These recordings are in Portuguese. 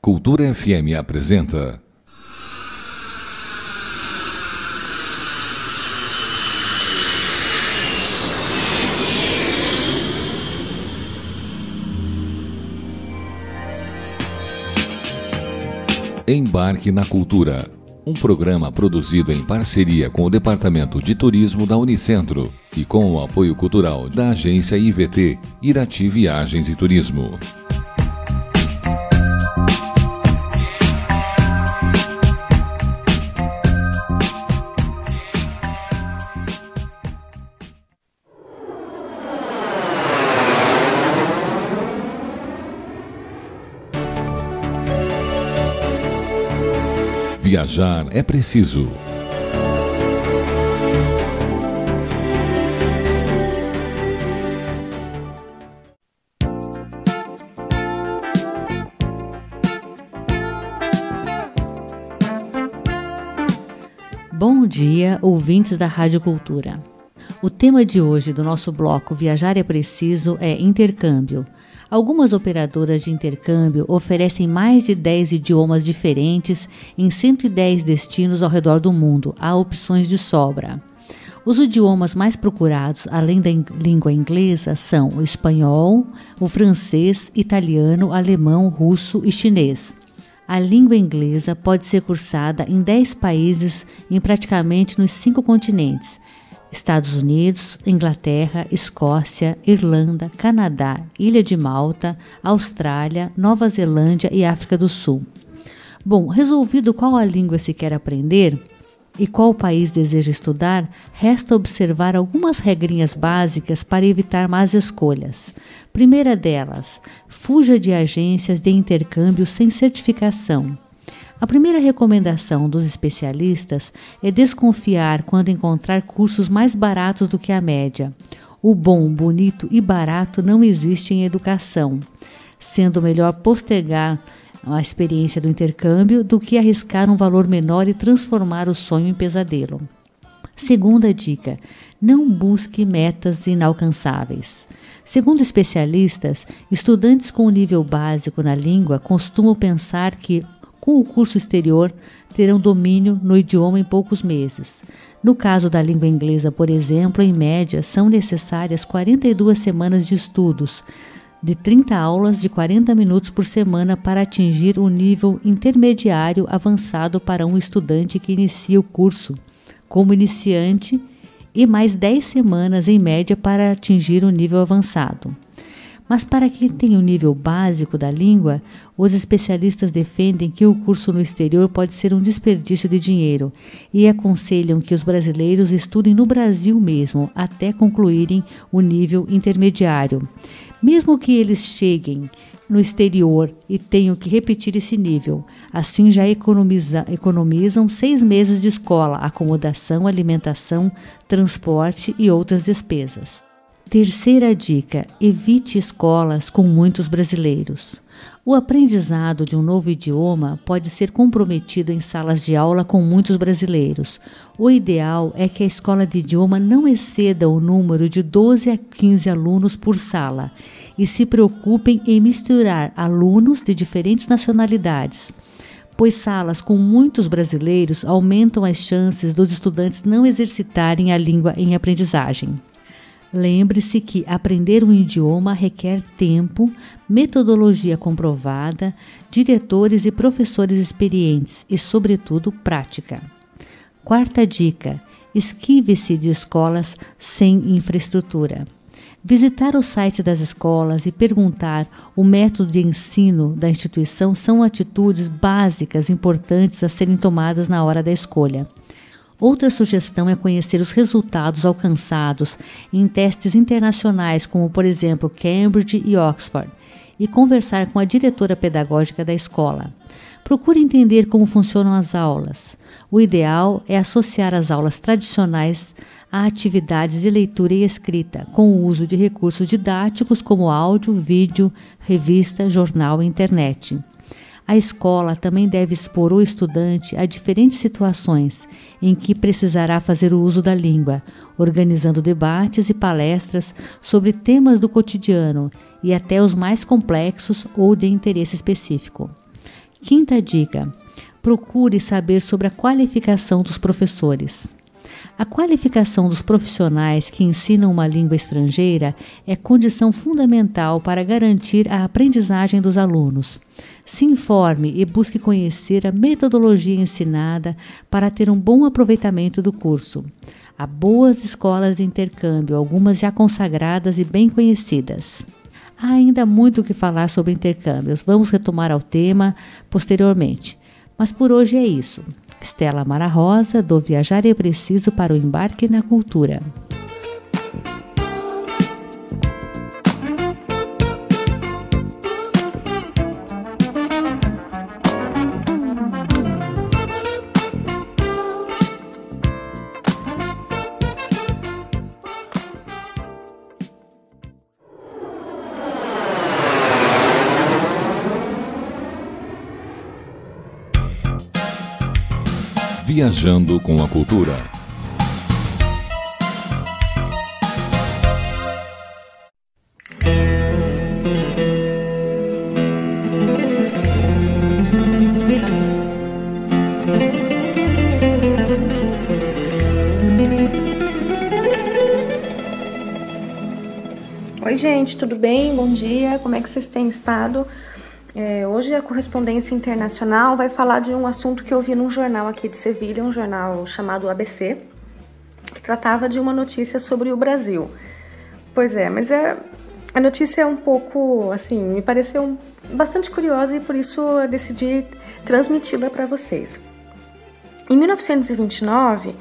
Cultura FM apresenta Embarque na Cultura, um programa produzido em parceria com o Departamento de Turismo da Unicentro e com o apoio cultural da agência IVT, Irati Viagens e Turismo. Viajar é preciso. Bom dia, ouvintes da Rádio Cultura. O tema de hoje do nosso bloco Viajar é Preciso é intercâmbio. Algumas operadoras de intercâmbio oferecem mais de 10 idiomas diferentes em 110 destinos ao redor do mundo. Há opções de sobra. Os idiomas mais procurados, além da língua inglesa, são o espanhol, o francês, italiano, alemão, russo e chinês. A língua inglesa pode ser cursada em 10 países em praticamente nos 5 continentes: Estados Unidos, Inglaterra, Escócia, Irlanda, Canadá, Ilha de Malta, Austrália, Nova Zelândia e África do Sul. Bom, resolvido qual a língua se quer aprender e qual país deseja estudar, resta observar algumas regrinhas básicas para evitar más escolhas. Primeira delas, fuja de agências de intercâmbio sem certificação. A primeira recomendação dos especialistas é desconfiar quando encontrar cursos mais baratos do que a média. O bom, bonito e barato não existe em educação, sendo melhor postergar a experiência do intercâmbio do que arriscar um valor menor e transformar o sonho em pesadelo. Segunda dica, não busque metas inalcançáveis. Segundo especialistas, estudantes com nível básico na língua costumam pensar que com o curso exterior, terão domínio no idioma em poucos meses. No caso da língua inglesa, por exemplo, em média, são necessárias 42 semanas de estudos, de 30 aulas de 40 minutos por semana para atingir o nível intermediário avançado para um estudante que inicia o curso como iniciante e mais 10 semanas em média para atingir o nível avançado. Mas para quem tem o nível básico da língua, os especialistas defendem que o curso no exterior pode ser um desperdício de dinheiro e aconselham que os brasileiros estudem no Brasil mesmo, até concluírem o nível intermediário. Mesmo que eles cheguem no exterior e tenham que repetir esse nível, assim já economizam 6 meses de escola, acomodação, alimentação, transporte e outras despesas. Terceira dica, evite escolas com muitos brasileiros. O aprendizado de um novo idioma pode ser comprometido em salas de aula com muitos brasileiros. O ideal é que a escola de idioma não exceda o número de 12 a 15 alunos por sala e se preocupem em misturar alunos de diferentes nacionalidades, pois salas com muitos brasileiros aumentam as chances dos estudantes não exercitarem a língua em aprendizagem. Lembre-se que aprender um idioma requer tempo, metodologia comprovada, diretores e professores experientes e, sobretudo, prática. Quarta dica, esquive-se de escolas sem infraestrutura. Visitar o site das escolas e perguntar o método de ensino da instituição são atitudes básicas importantes a serem tomadas na hora da escolha. Outra sugestão é conhecer os resultados alcançados em testes internacionais, como, por exemplo, Cambridge e Oxford, e conversar com a diretora pedagógica da escola. Procure entender como funcionam as aulas. O ideal é associar as aulas tradicionais a atividades de leitura e escrita, com o uso de recursos didáticos como áudio, vídeo, revista, jornal e internet. A escola também deve expor o estudante a diferentes situações em que precisará fazer o uso da língua, organizando debates e palestras sobre temas do cotidiano e até os mais complexos ou de interesse específico. Quinta dica: procure saber sobre a qualificação dos professores. A qualificação dos profissionais que ensinam uma língua estrangeira é condição fundamental para garantir a aprendizagem dos alunos. Se informe e busque conhecer a metodologia ensinada para ter um bom aproveitamento do curso. Há boas escolas de intercâmbio, algumas já consagradas e bem conhecidas. Há ainda muito o que falar sobre intercâmbios. Vamos retomar ao tema posteriormente. Mas por hoje é isso. Estela Mara Rosa, do Viajar é Preciso para o Embarque na Cultura. Viajando com a Cultura. Oi, gente, tudo bem? Bom dia, como é que vocês têm estado? Hoje a Correspondência Internacional vai falar de um assunto que eu vi num jornal aqui de Sevilha, um jornal chamado ABC, que tratava de uma notícia sobre o Brasil. Pois é, mas a notícia é um pouco, assim, me pareceu bastante curiosa e por isso eu decidi transmiti-la para vocês. Em 1929,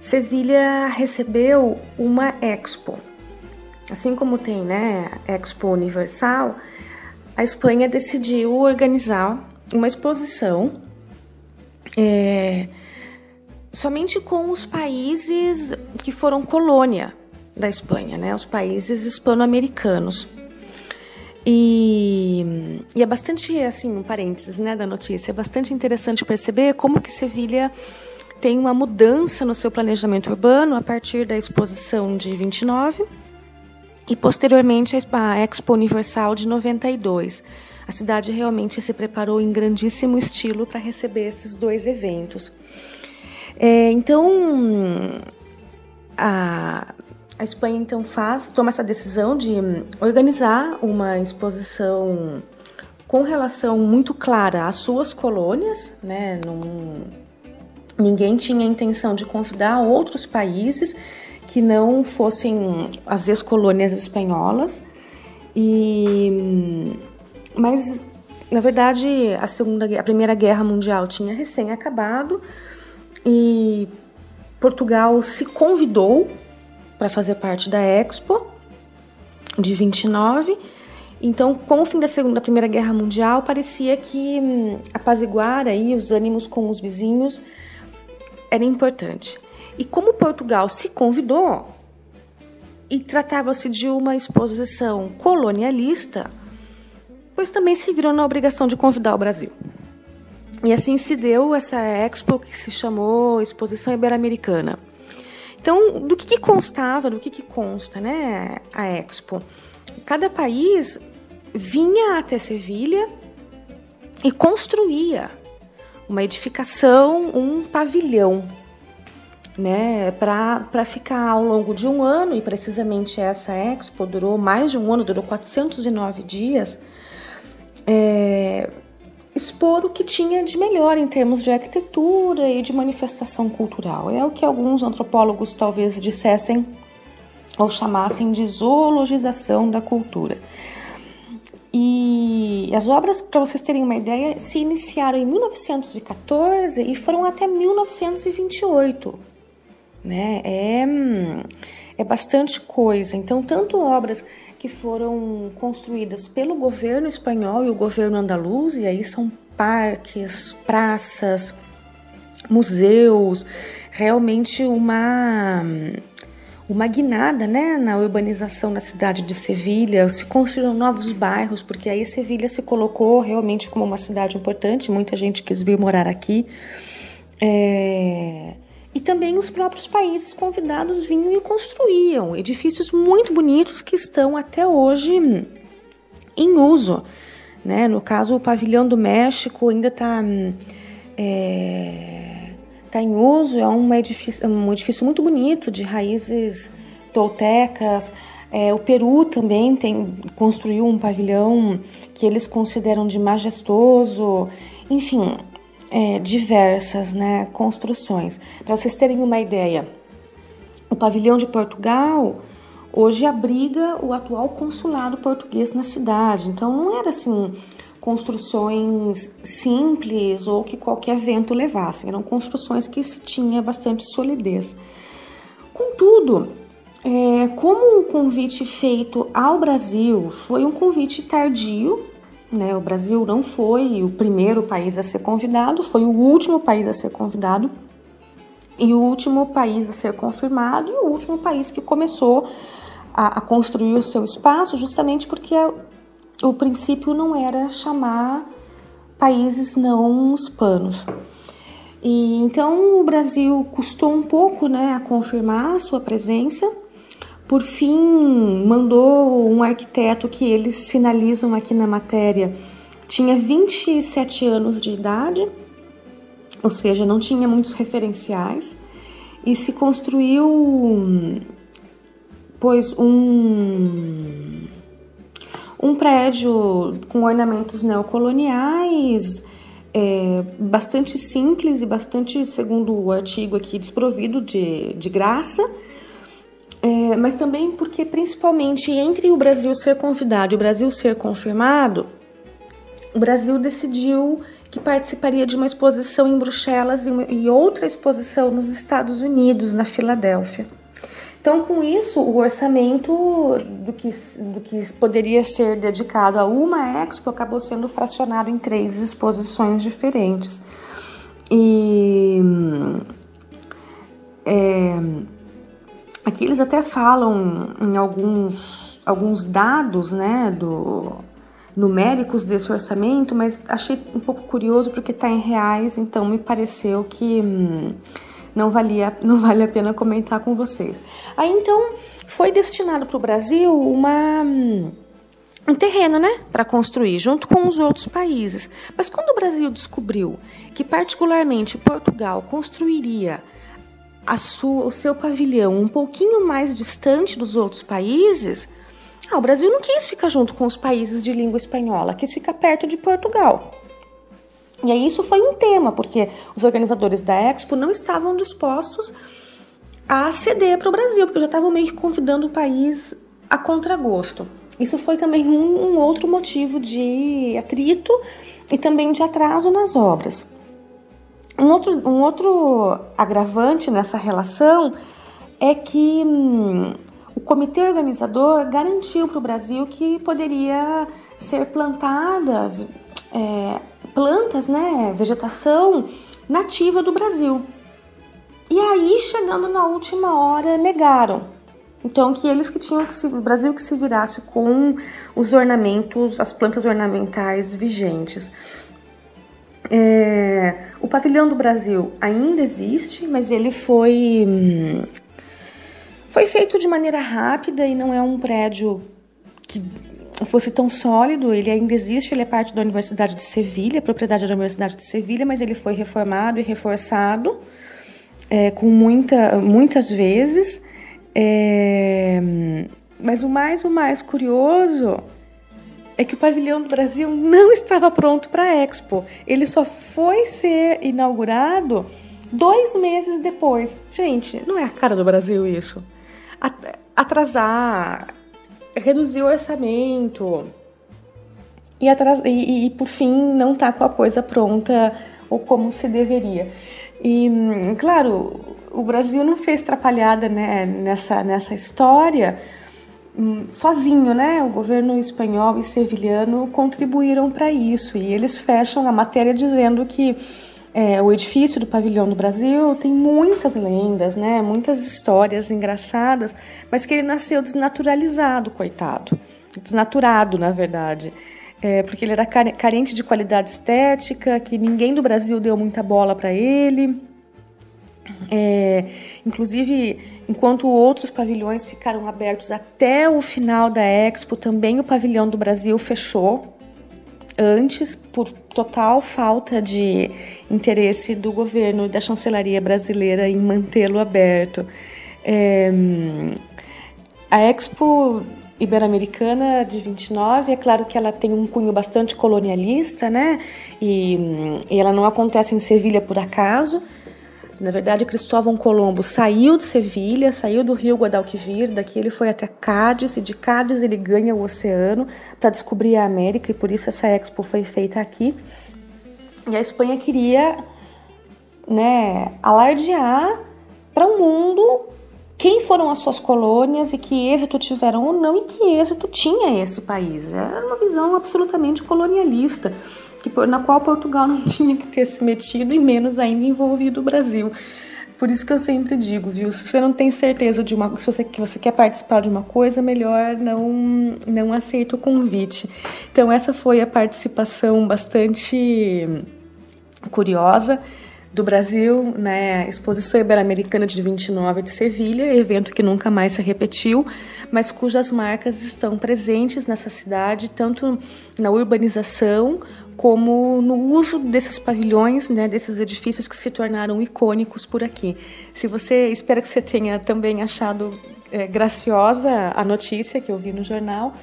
Sevilha recebeu uma Expo. Assim como tem, né, a Expo Universal, a Espanha decidiu organizar uma exposição somente com os países que foram colônia da Espanha, né? Os países hispano-americanos. E é bastante, assim, um parênteses, né, da notícia, é bastante interessante perceber como que Sevilha tem uma mudança no seu planejamento urbano a partir da exposição de 29 e, posteriormente, a Expo Universal de 92. A cidade realmente se preparou em grandíssimo estilo para receber esses dois eventos. Então, a Espanha então toma essa decisão de organizar uma exposição com relação muito clara às suas colônias, né? Ninguém tinha a intenção de convidar outros países que não fossem as ex-colônias espanholas, mas na verdade a Primeira Guerra Mundial tinha recém acabado e Portugal se convidou para fazer parte da Expo de 29. Então, com o fim da Primeira Guerra Mundial, parecia que apaziguar aí os ânimos com os vizinhos era importante. E como Portugal se convidou e tratava-se de uma exposição colonialista, pois também se viram na obrigação de convidar o Brasil. E assim se deu essa Expo que se chamou Exposição Ibero-Americana. Então, do que consta, né, a Expo? Cada país vinha até Sevilha e construía uma edificação, um pavilhão, né, para ficar ao longo de um ano, e precisamente essa Expo durou mais de um ano, durou 409 dias, expor o que tinha de melhor em termos de arquitetura e de manifestação cultural. É o que alguns antropólogos talvez dissessem ou chamassem de zoologização da cultura. E as obras, para vocês terem uma ideia, se iniciaram em 1914 e foram até 1928. Né? É bastante coisa. Então, tanto obras que foram construídas pelo governo espanhol e o governo andaluz, e aí são parques, praças, museus, realmente uma guinada, né, na urbanização da cidade de Sevilha. Se construíram novos bairros, porque aí Sevilha se colocou realmente como uma cidade importante, muita gente quis vir morar aqui. E também os próprios países convidados vinham e construíam edifícios muito bonitos que estão até hoje em uso, né? No caso, o pavilhão do México ainda está em uso, é um edifício muito bonito, de raízes toltecas. O Peru também construiu um pavilhão que eles consideram de majestoso, enfim, diversas, né, construções. Para vocês terem uma ideia, o pavilhão de Portugal hoje abriga o atual consulado português na cidade, então não era assim construções simples ou que qualquer vento levasse, eram construções que se tinha bastante solidez. Contudo, como o convite feito ao Brasil foi um convite tardio, né? O Brasil não foi o primeiro país a ser convidado, foi o último país a ser convidado e o último país a ser confirmado e o último país que começou a construir o seu espaço, justamente porque o princípio não era chamar países não hispanos. E então o Brasil custou um pouco, né, a confirmar a sua presença. Por fim, mandou um arquiteto que eles sinalizam aqui na matéria, tinha 27 anos de idade, ou seja, não tinha muitos referenciais, e se construiu, pois, um prédio com ornamentos neocoloniais, bastante simples e bastante, segundo o artigo aqui, desprovido de graça, mas também porque, principalmente, entre o Brasil ser convidado e o Brasil ser confirmado, o Brasil decidiu que participaria de uma exposição em Bruxelas e outra exposição nos Estados Unidos, na Filadélfia. Então, com isso, o orçamento do que poderia ser dedicado a uma Expo acabou sendo fracionado em 3 exposições diferentes. E aqui eles até falam em alguns dados, né, numéricos desse orçamento, mas achei um pouco curioso porque está em reais, então me pareceu que não vale a pena comentar com vocês. Aí então foi destinado para o Brasil um terreno, né, para construir junto com os outros países. Mas quando o Brasil descobriu que particularmente Portugal construiria o seu pavilhão um pouquinho mais distante dos outros países, o Brasil não quis ficar junto com os países de língua espanhola, quis ficar perto de Portugal. E aí isso foi um tema, porque os organizadores da Expo não estavam dispostos a ceder para o Brasil, porque já estavam meio que convidando o país a contragosto. Isso foi também um outro motivo de atrito e também de atraso nas obras. Um outro agravante nessa relação é que o comitê organizador garantiu para o Brasil que poderia ser plantadas plantas, né, vegetação nativa do Brasil. E aí, chegando na última hora, negaram. Então, que eles que tinham o Brasil que se virasse com os ornamentos, as plantas ornamentais vigentes. O pavilhão do Brasil ainda existe, mas ele foi feito de maneira rápida e não é um prédio que fosse tão sólido. Ele ainda existe, ele é parte da Universidade de Sevilha, propriedade da Universidade de Sevilha, mas ele foi reformado e reforçado com muitas vezes. Mas o mais curioso é que o pavilhão do Brasil não estava pronto para a Expo. Ele só foi ser inaugurado 2 meses depois. Gente, não é a cara do Brasil isso? Atrasar, reduzir o orçamento e por fim não tá com a coisa pronta ou como se deveria. E claro, o Brasil não fez trapalhada, né, nessa história sozinho, né? O governo espanhol e sevilhano contribuíram para isso e eles fecham a matéria dizendo que o edifício do Pavilhão do Brasil tem muitas lendas, né? Muitas histórias engraçadas, mas que ele nasceu desnaturalizado, coitado. Desnaturado, na verdade. Porque ele era carente de qualidade estética, que ninguém do Brasil deu muita bola para ele. Inclusive, enquanto outros pavilhões ficaram abertos até o final da Expo, também o Pavilhão do Brasil fechou. antes, por total falta de interesse do governo e da chancelaria brasileira em mantê-lo aberto. A Expo Ibero-Americana de 29, é claro que ela tem um cunho bastante colonialista, né? E ela não acontece em Sevilha por acaso. Na verdade, Cristóvão Colombo saiu de Sevilha, saiu do rio Guadalquivir, daqui ele foi até Cádiz, e de Cádiz ele ganha o oceano para descobrir a América, e por isso essa Expo foi feita aqui. E a Espanha queria, né, alardear para o mundo quem foram as suas colônias e que êxito tiveram ou não, e que êxito tinha esse país. Era uma visão absolutamente colonialista, na qual Portugal não tinha que ter se metido, e menos ainda envolvido o Brasil. Por isso que eu sempre digo, viu? Se você não tem certeza de que você quer participar de uma coisa, melhor não aceita o convite. Então essa foi a participação bastante curiosa do Brasil, né, Exposição Ibero-Americana de 29 de Sevilha, evento que nunca mais se repetiu, mas cujas marcas estão presentes nessa cidade, tanto na urbanização como no uso desses pavilhões, né, desses edifícios que se tornaram icônicos por aqui. Espero que você tenha também achado graciosa a notícia que eu vi no jornal,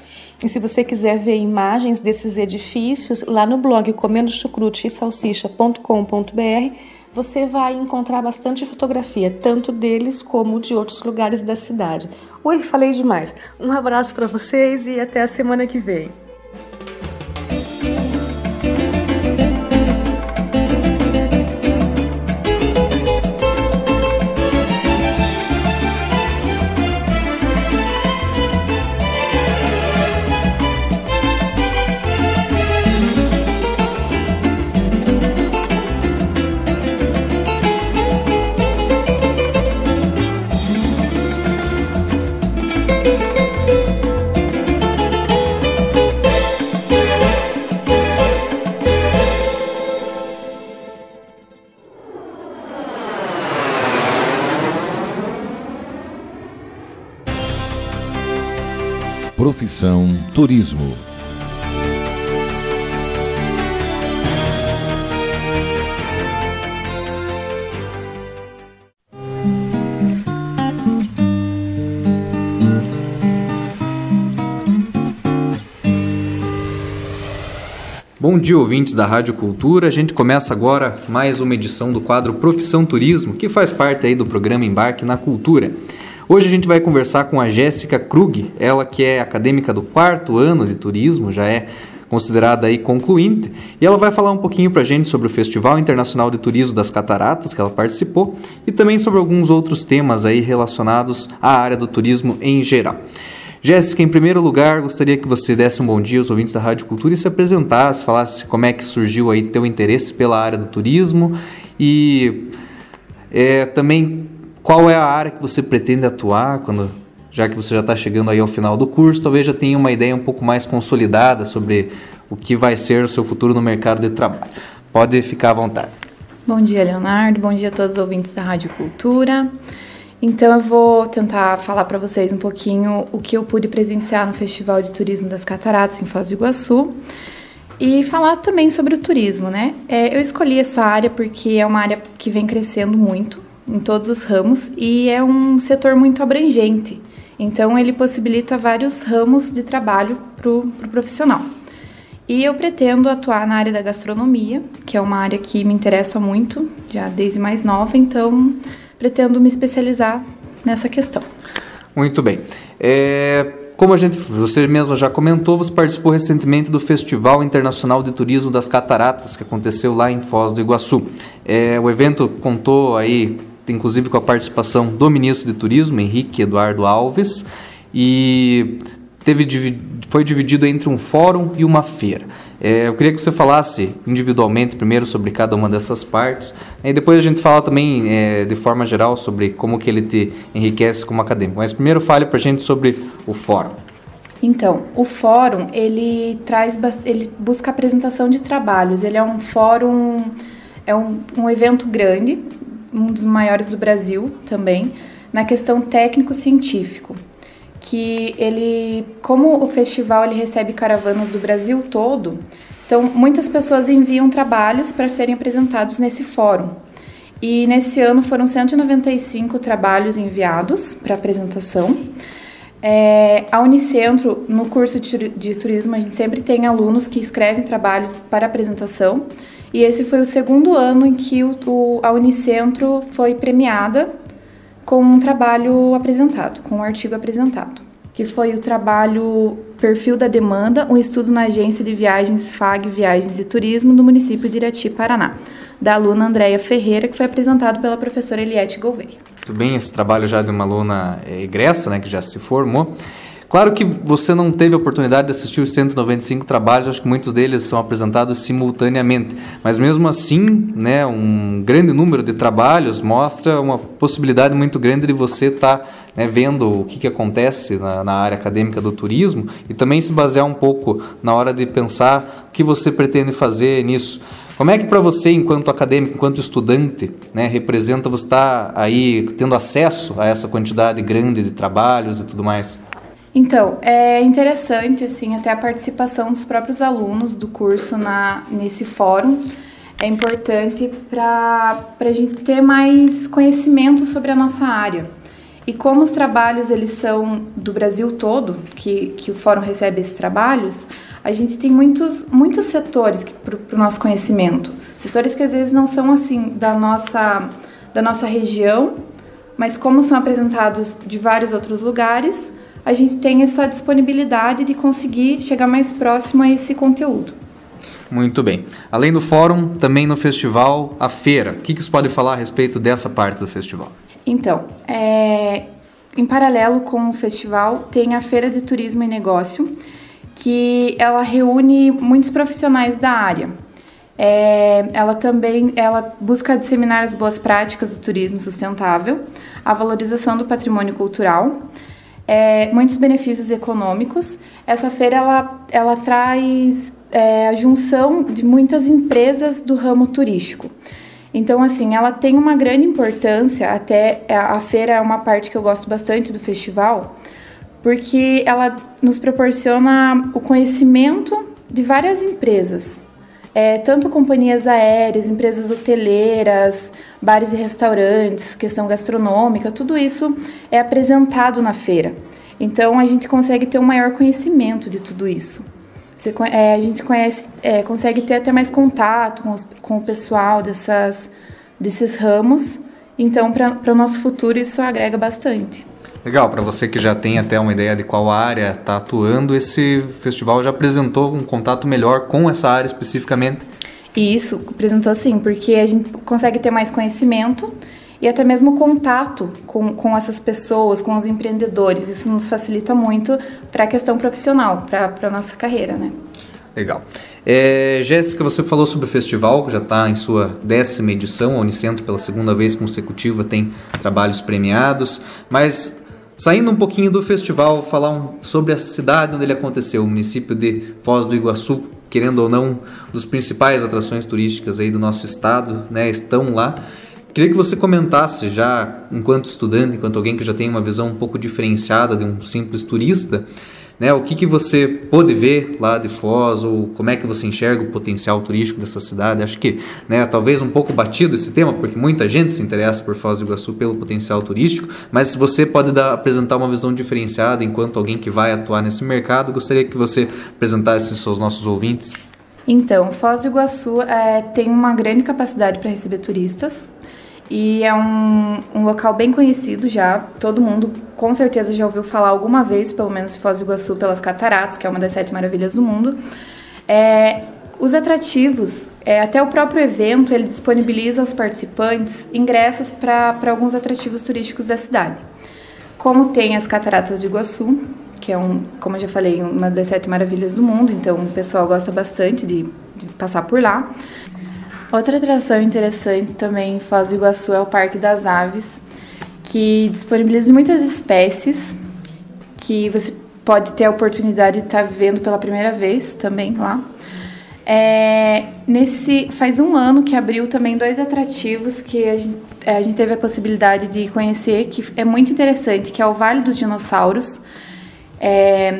e se você quiser ver imagens desses edifícios, lá no blog comendochucrute-e-salsicha.com.br, você vai encontrar bastante fotografia, tanto deles como de outros lugares da cidade. Oi, falei demais. Um abraço para vocês e até a semana que vem. Profissão Turismo. Bom dia, ouvintes da Rádio Cultura. A gente começa agora mais uma edição do quadro Profissão Turismo, que faz parte aí do programa Embarque na Cultura. Hoje a gente vai conversar com a Jéssica Krug, ela que é acadêmica do 4º ano de turismo, já é considerada aí concluinte, e ela vai falar um pouquinho pra gente sobre o Festival Internacional de Turismo das Cataratas, que ela participou, e também sobre alguns outros temas aí relacionados à área do turismo em geral. Jéssica, em primeiro lugar, gostaria que você desse um bom dia aos ouvintes da Rádio Cultura e se apresentasse, falasse como é que surgiu aí teu interesse pela área do turismo e também qual é a área que você pretende atuar, já que você já está chegando aí ao final do curso, talvez já tenha uma ideia um pouco mais consolidada sobre o que vai ser o seu futuro no mercado de trabalho. Pode ficar à vontade. Bom dia, Leonardo. Bom dia a todos os ouvintes da Rádio Cultura. Então, eu vou tentar falar para vocês um pouquinho o que eu pude presenciar no Festival de Turismo das Cataratas em Foz do Iguaçu e falar também sobre o turismo, né? Eu escolhi essa área porque é uma área que vem crescendo muito em todos os ramos e é um setor muito abrangente. Então, ele possibilita vários ramos de trabalho para o profissional. E eu pretendo atuar na área da gastronomia, que é uma área que me interessa muito, já desde mais nova, então pretendo me especializar nessa questão. Muito bem. Como você mesma já comentou, você participou recentemente do Festival Internacional de Turismo das Cataratas, que aconteceu lá em Foz do Iguaçu. O evento contou aí, inclusive, com a participação do ministro de Turismo, Henrique Eduardo Alves, e foi dividido entre um fórum e uma feira. Eu queria que você falasse individualmente primeiro sobre cada uma dessas partes, e depois a gente fala também de forma geral sobre como que ele te enriquece como acadêmico. Mas primeiro fale para a gente sobre o fórum. Então, o fórum, ele busca apresentação de trabalhos. Ele é um fórum, um evento grande, um dos maiores do Brasil também, na questão técnico-científico, que como o festival ele recebe caravanas do Brasil todo, Então, muitas pessoas enviam trabalhos para serem apresentados nesse fórum. E nesse ano foram 195 trabalhos enviados para apresentação. A Unicentro, no curso de turismo, a gente sempre tem alunos que escrevem trabalhos para apresentação. E esse foi o segundo ano em que a Unicentro foi premiada com um trabalho apresentado, com um artigo apresentado, que foi o trabalho Perfil da Demanda, um estudo na agência de viagens FAG Viagens e Turismo do município de Irati, Paraná, da aluna Andréia Ferreira, que foi apresentado pela professora Eliette Gouveia. Muito bem, esse trabalho já de uma aluna egressa, né, que já se formou. Claro que você não teve a oportunidade de assistir os 195 trabalhos, acho que muitos deles são apresentados simultaneamente, mas mesmo assim, né, um grande número de trabalhos mostra uma possibilidade muito grande de você estar vendo o que acontece na área acadêmica do turismo e também se basear um pouco na hora de pensar o que você pretende fazer nisso. Como é que para você, enquanto acadêmico, enquanto estudante, representa você estar aí tendo acesso a essa quantidade grande de trabalhos e tudo mais? Então, é interessante assim, até a participação dos próprios alunos do curso nesse fórum. É importante para a gente ter mais conhecimento sobre a nossa área. E como os trabalhos eles são do Brasil todo, que o fórum recebe esses trabalhos, a gente tem muitos setores para o nosso conhecimento. Setores que às vezes não são assim da nossa região, mas como são apresentados de vários outros lugares, a gente tem essa disponibilidade de conseguir chegar mais próximo a esse conteúdo. Muito bem. Além do fórum, também no festival, a feira. O que você pode falar a respeito dessa parte do festival? Então, em paralelo com o festival, tem a Feira de Turismo e Negócio, que ela reúne muitos profissionais da área. Ela busca disseminar as boas práticas do turismo sustentável, a valorização do patrimônio cultural, muitos benefícios econômicos. Essa feira ela traz a junção de muitas empresas do ramo turístico. Então, assim, ela tem uma grande importância, até a feira é uma parte que eu gosto bastante do festival, porque ela nos proporciona o conhecimento de várias empresas, tanto companhias aéreas, empresas hoteleiras, bares e restaurantes, questão gastronômica, tudo isso é apresentado na feira. Então, a gente consegue ter um maior conhecimento de tudo isso. A gente consegue ter até mais contato com o pessoal desses ramos. Então, para o nosso futuro, isso agrega bastante. Legal, para você que já tem até uma ideia de qual área está atuando, esse festival já apresentou um contato melhor com essa área especificamente? Isso, apresentou sim, porque a gente consegue ter mais conhecimento e até mesmo contato com essas pessoas, com os empreendedores. Isso nos facilita muito para a questão profissional, para a nossa carreira, né? Legal. Jéssica, você falou sobre o festival, que já está em sua 10ª edição. A Unicentro, pela segunda vez consecutiva, tem trabalhos premiados. Mas, saindo um pouquinho do festival, falar sobre a cidade onde ele aconteceu, o município de Foz do Iguaçu, querendo ou não, dos principais atrações turísticas aí do nosso estado, estão lá. Queria que você comentasse já, enquanto estudante, enquanto alguém que já tem uma visão um pouco diferenciada de um simples turista, o que você pôde ver lá de Foz, ou como é que você enxerga o potencial turístico dessa cidade. Acho que talvez um pouco batido esse tema, porque muita gente se interessa por Foz do Iguaçu pelo potencial turístico, mas se você pode apresentar uma visão diferenciada enquanto alguém que vai atuar nesse mercado, gostaria que você apresentasse isso aos nossos ouvintes. Então, Foz do Iguaçu tem uma grande capacidade para receber turistas. E é um local bem conhecido já, todo mundo com certeza já ouviu falar alguma vez, pelo menos em Foz do Iguaçu, pelas cataratas, que é uma das 7 maravilhas do mundo. Os atrativos, até o próprio evento, ele disponibiliza aos participantes ingressos para alguns atrativos turísticos da cidade. Como tem as cataratas de Iguaçu, que é, como eu já falei, uma das 7 maravilhas do mundo, então o pessoal gosta bastante de passar por lá. Outra atração interessante também em Foz do Iguaçu é o Parque das Aves, que disponibiliza muitas espécies que você pode ter a oportunidade de estar vendo pela primeira vez também lá. Faz um ano que abriu também 2 atrativos que a gente teve a possibilidade de conhecer, que é muito interessante, que é o Vale dos Dinossauros.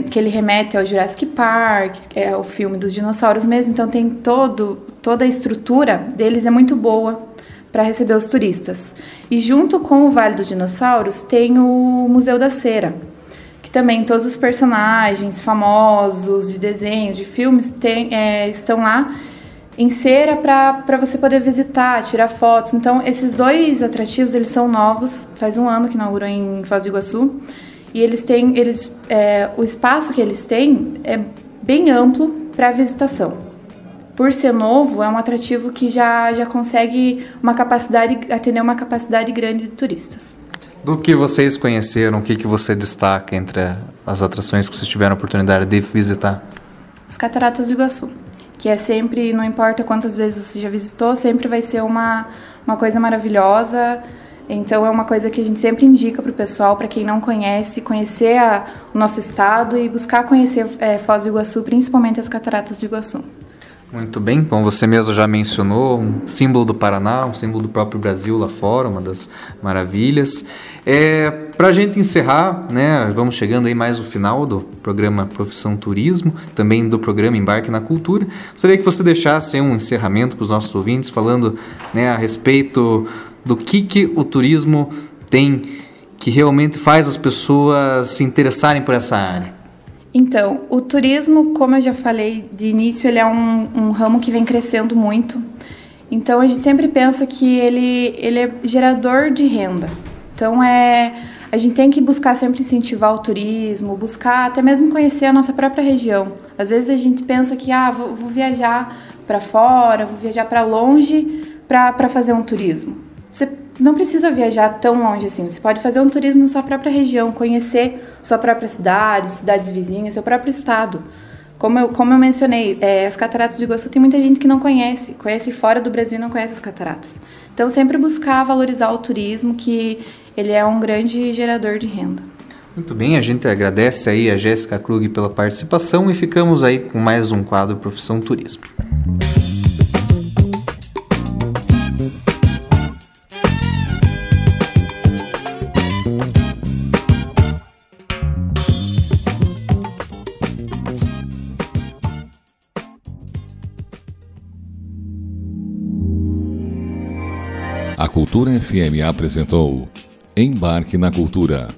que ele remete ao Jurassic Park, é o filme dos dinossauros mesmo, então tem toda a estrutura deles é muito boa para receber os turistas. E junto com o Vale dos Dinossauros tem o Museu da Cera, que também todos os personagens famosos de desenhos, de filmes estão lá em cera para você poder visitar, tirar fotos. Então, esses 2 atrativos, eles são novos, faz 1 ano que inaugurou em Foz do Iguaçu, e o espaço que eles têm é bem amplo para visitação. Por ser novo, é um atrativo que já consegue atender uma capacidade grande de turistas. Do que vocês conheceram, o que você destaca entre as atrações que vocês tiveram a oportunidade de visitar? As Cataratas do Iguaçu, que é sempre, não importa quantas vezes você já visitou, sempre vai ser uma coisa maravilhosa. Então é uma coisa que a gente sempre indica para o pessoal, para quem não conhece, conhecer o nosso estado e buscar conhecer Foz do Iguaçu, principalmente as Cataratas do Iguaçu. Muito bem, como você mesmo já mencionou, um símbolo do Paraná, um símbolo do próprio Brasil lá fora, uma das maravilhas. Para a gente encerrar, né, vamos chegando aí mais no final do programa Profissão Turismo, também do programa Embarque na Cultura. Gostaria que você deixasse um encerramento para os nossos ouvintes, falando, né, a respeito do que o turismo tem que realmente faz as pessoas se interessarem por essa área. Então, o turismo, como eu já falei de início, ele é um ramo que vem crescendo muito. Então, a gente sempre pensa que ele é gerador de renda. Então, a gente tem que buscar sempre incentivar o turismo, buscar até mesmo conhecer a nossa própria região. Às vezes a gente pensa que vou viajar para fora, vou viajar para longe para fazer um turismo. Você não precisa viajar tão longe assim, você pode fazer um turismo na sua própria região, conhecer sua própria cidade, cidades vizinhas, seu próprio estado. Como eu mencionei, as Cataratas do Iguaçu tem muita gente que não conhece fora do Brasil e não conhece as cataratas. Então, sempre buscar valorizar o turismo, que ele é um grande gerador de renda. Muito bem, a gente agradece aí a Jéssica Krug pela participação e ficamos aí com mais um quadro Profissão Turismo. A Cultura FM apresentou Embarque na Cultura.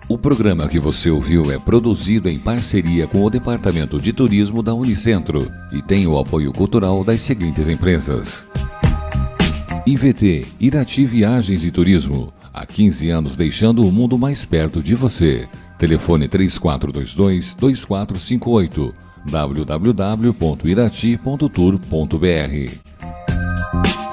O programa que você ouviu é produzido em parceria com o Departamento de Turismo da Unicentro e tem o apoio cultural das seguintes empresas: IVT, Irati Viagens e Turismo, há 15 anos deixando o mundo mais perto de você. Telefone 3422-2458, www.irati.tour.br.